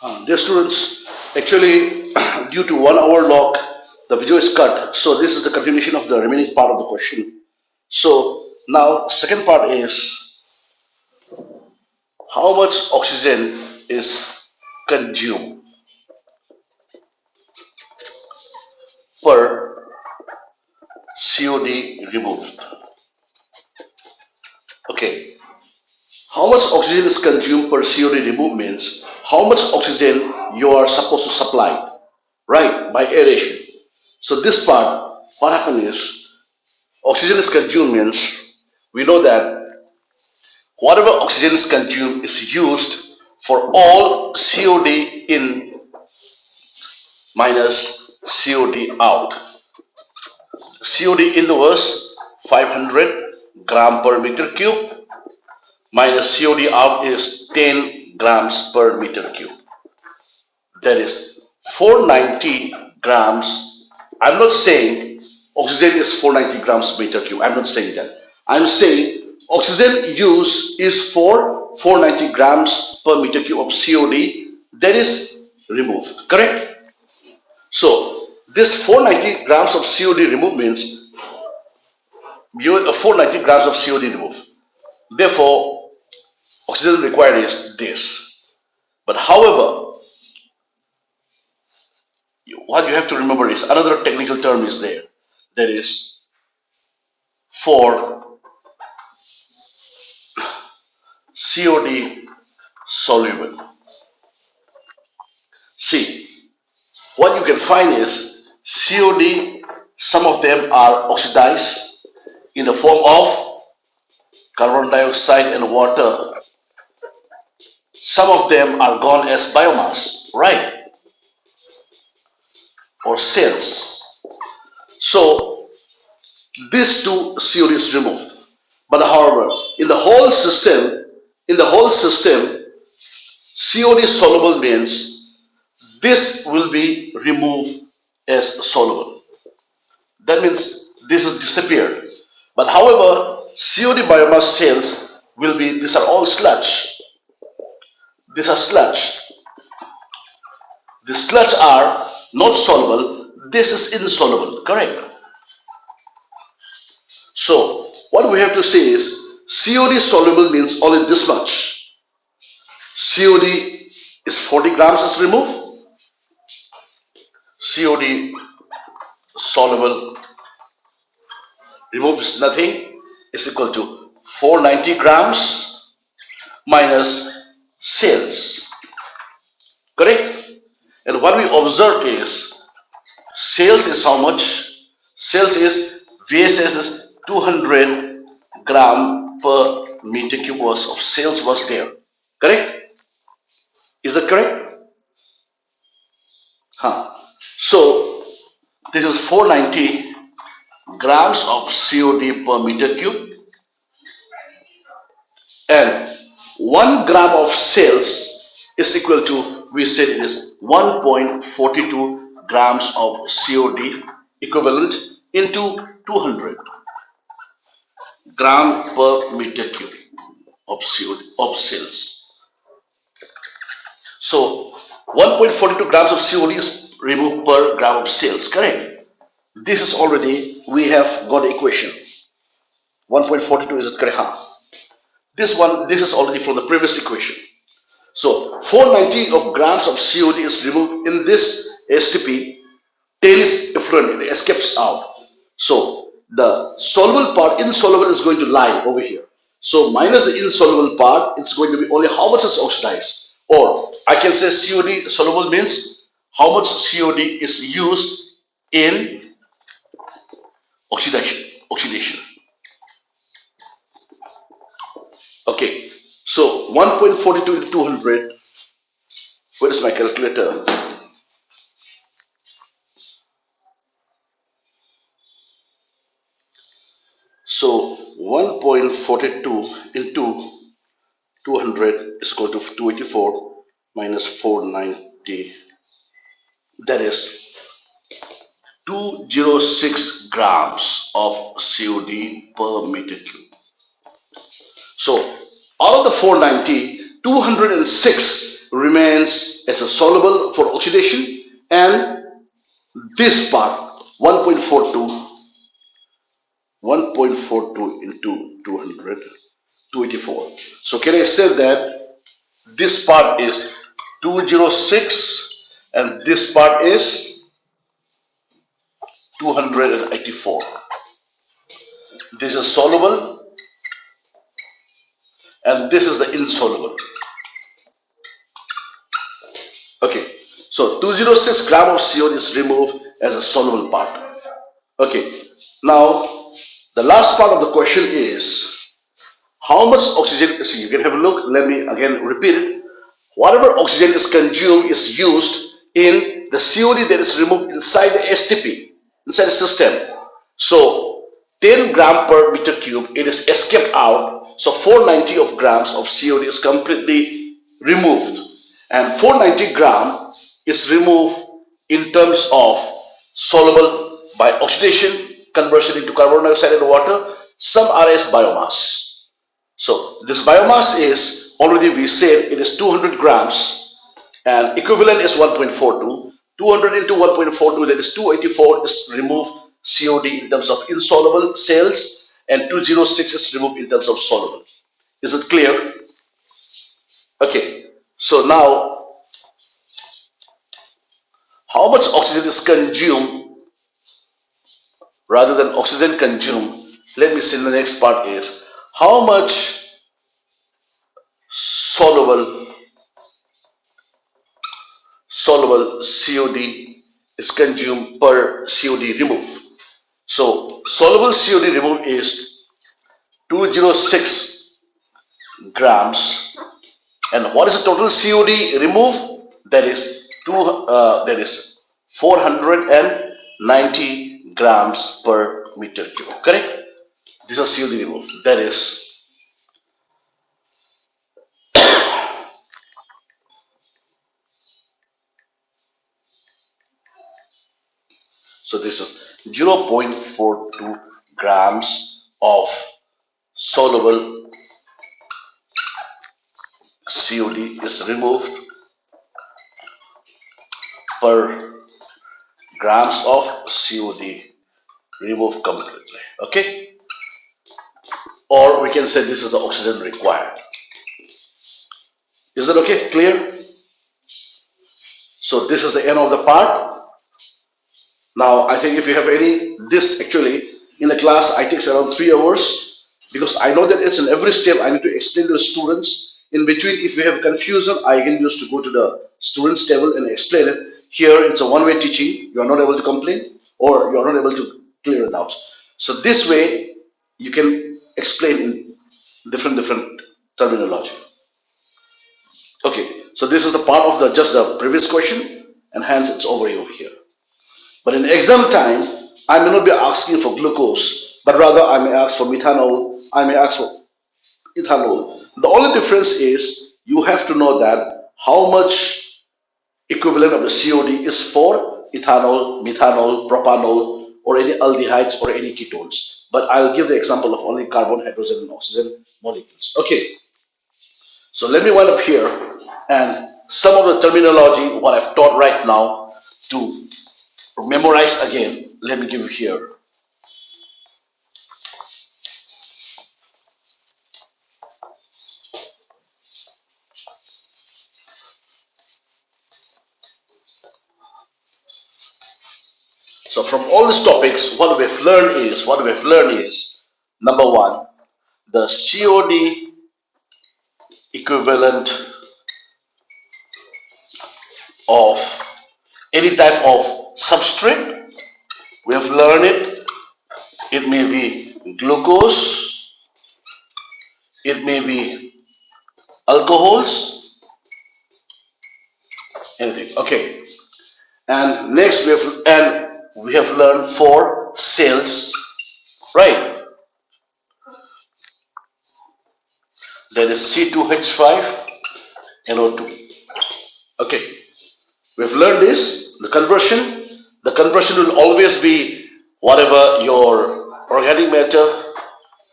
Dear students, actually, due to 1 hour lock, the video is cut. So this is the continuation of the remaining part of the question. So now, second part is how much oxygen is consumed per COD removed. Okay, how much oxygen is consumed per COD removed means how much oxygen you are supposed to supply, right, by aeration. So this part, what happens is oxygen is consumed means we know that whatever oxygen is consumed is used for all COD in minus COD out. COD in was 500 gram per meter cube minus COD out is 10 grams per meter cube. That is 490 grams. I'm not saying oxygen is 490 grams per meter cube. I'm not saying that. I'm saying oxygen use is for 490 grams per meter cube of COD that is removed. Correct? So this 490 grams of COD removed means 490 grams of COD removed. Therefore, oxygen required is this. But however, what you have to remember is another technical term is there. That is for COD soluble. See, what you can find is COD, some of them are oxidized in the form of carbon dioxide and water. Some of them are gone as biomass, right? Or cells. So these two COD is removed. But however, in the whole system, COD soluble means this will be removed as soluble. That means this is disappeared. But however, COD biomass cells will be, these are all sludge. These are sludge. The sludge are not soluble. This is insoluble, correct? So what we have to say is COD soluble means only this much. COD is 40 grams is removed. COD soluble removed is nothing, is equal to 490 grams minus cells. Correct? And what we observe is cells is how much? Cells is VSS is 200 gram per meter cube of cells was there. Correct? Is that correct? So this is 490 grams of COD per meter cube and 1 gram of cells is equal to, we said it is 1.42 grams of COD equivalent into 200 gram per meter cube of COD of cells. So 1.42 grams of COD is removed per gram of cells, correct? This is already, we have got the equation. 1.42 is it correct? This is already from the previous equation. So 490 of grams of COD is removed in this STP, 10 is effluent, it escapes out. So the soluble part, insoluble is going to lie over here. So minus the insoluble part, it's going to be only how much is oxidized. Or I can say COD soluble means how much COD is used in oxidation. Okay, so 1.42 into 200, where is my calculator? So 1.42 into 200 is equal to 284 minus 490, that is 206 grams of COD per meter cube. So out of the 490, 206 remains as a soluble for oxidation, and this part 1.42 into 200, 284. So can I say that this part is 206 and this part is 284. This is soluble and this is the insoluble. Okay, so 206 gram of CO is removed as a soluble part. Okay, now the last part of the question is how much oxygen. See, you can have a look. Let me again repeat it. Whatever oxygen is consumed is used in the COD that is removed inside the STP, inside the system. So 10 gram per meter cube, it is escaped out. So 490 of grams of COD is completely removed. And 490 gram is removed in terms of soluble by oxidation, conversion into carbon dioxide and water. Some are as biomass. So this biomass is already, we said it is 200 grams and equivalent is 1.42. 200 into 1.42, that is 284 is removed COD in terms of insoluble cells and 206 is removed in terms of soluble. Is it clear? Okay, so now how much oxygen is consumed rather than oxygen consumed? Let me see, the next part is how much soluble COD is consumed per COD removed. So soluble COD removed is 206 grams, and what is the total COD removed? That is 490 grams per meter cube. Correct? This is COD removed. That is so this is 0.42 grams of soluble COD is removed per grams of COD removed completely. Okay? Or we can say this is the oxygen required. Is that okay? Clear? So this is the end of the part. Now I think if you have any, this actually in the class I takes around 3 hours because I know that it's in every step I need to explain to the students. In between, if you have confusion, I can use to go to the students table and explain it. Here it's a one-way teaching. You are not able to complain or you are not able to clear it out. So this way you can explain in different terminology. Okay, so this is the part of the just the previous question and hence it's over here. But in exam time, I may not be asking for glucose, but rather I may ask for methanol, I may ask for ethanol. The only difference is you have to know that how much equivalent of the COD is for ethanol, methanol, propanol, or any aldehydes or any ketones. But I'll give the example of only carbon, hydrogen, and oxygen molecules. Okay. So let me wind up here and some of the terminology what I've taught right now to memorize again. Let me give you here. So from all these topics, what we've learned is number one, the COD equivalent of any type of substrate. We have learned it. It may be glucose, it may be alcohols, anything. Okay. And next we have learned for cells, right? That is C2H5 NO2. Okay. We've learned this, the conversion. The conversion will always be whatever your organic matter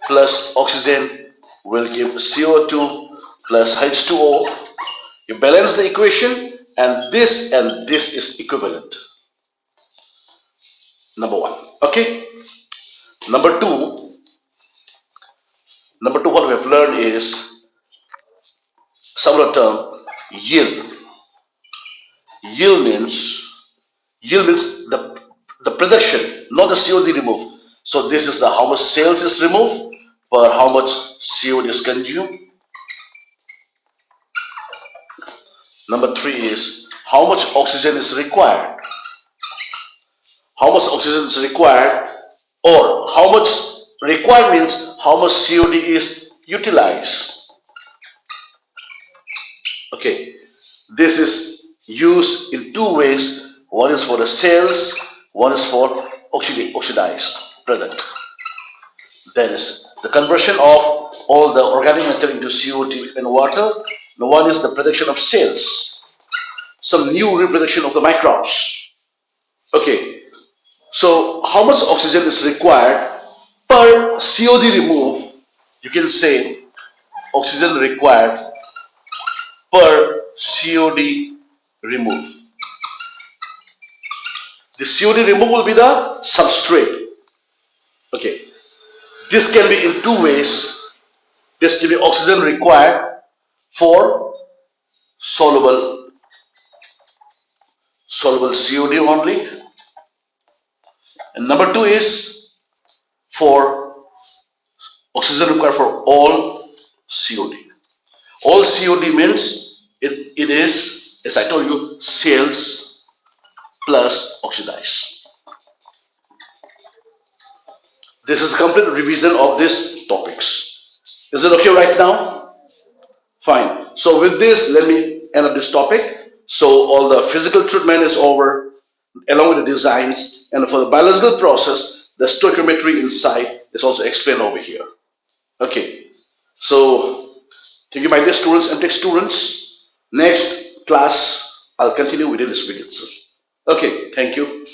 plus oxygen will give CO2 plus H2O. You balance the equation and this is equivalent. Number one. Okay. Number two, what we have learned is some of the term yield. Yield means the production, not the COD removed. So this is the how much sales is removed per how much COD is consumed. Number three is how much oxygen is required. How much oxygen is required, or how much required means how much COD is utilized. Okay, this is used in two ways. One is for the sales, one is for oxidized product. That is the conversion of all the organic matter into CO2 and water. The one is the production of cells, some new reproduction of the microbes. Okay, so how much oxygen is required per COD remove? You can say oxygen required per COD remove. The COD remove will be the substrate. Okay, this can be in two ways. This can be oxygen required for soluble COD only, and number two is for oxygen required for all COD. All COD means it is, as I told you, sales plus oxidized. This is a complete revision of these topics. Is it okay right now? Fine. So with this, let me end up this topic. So all the physical treatment is over, along with the designs, and for the biological process, the stichiometry inside is also explained over here. Okay. So thank you, my dear students and tech students. Next class, I'll continue within this week itself. Okay. Thank you.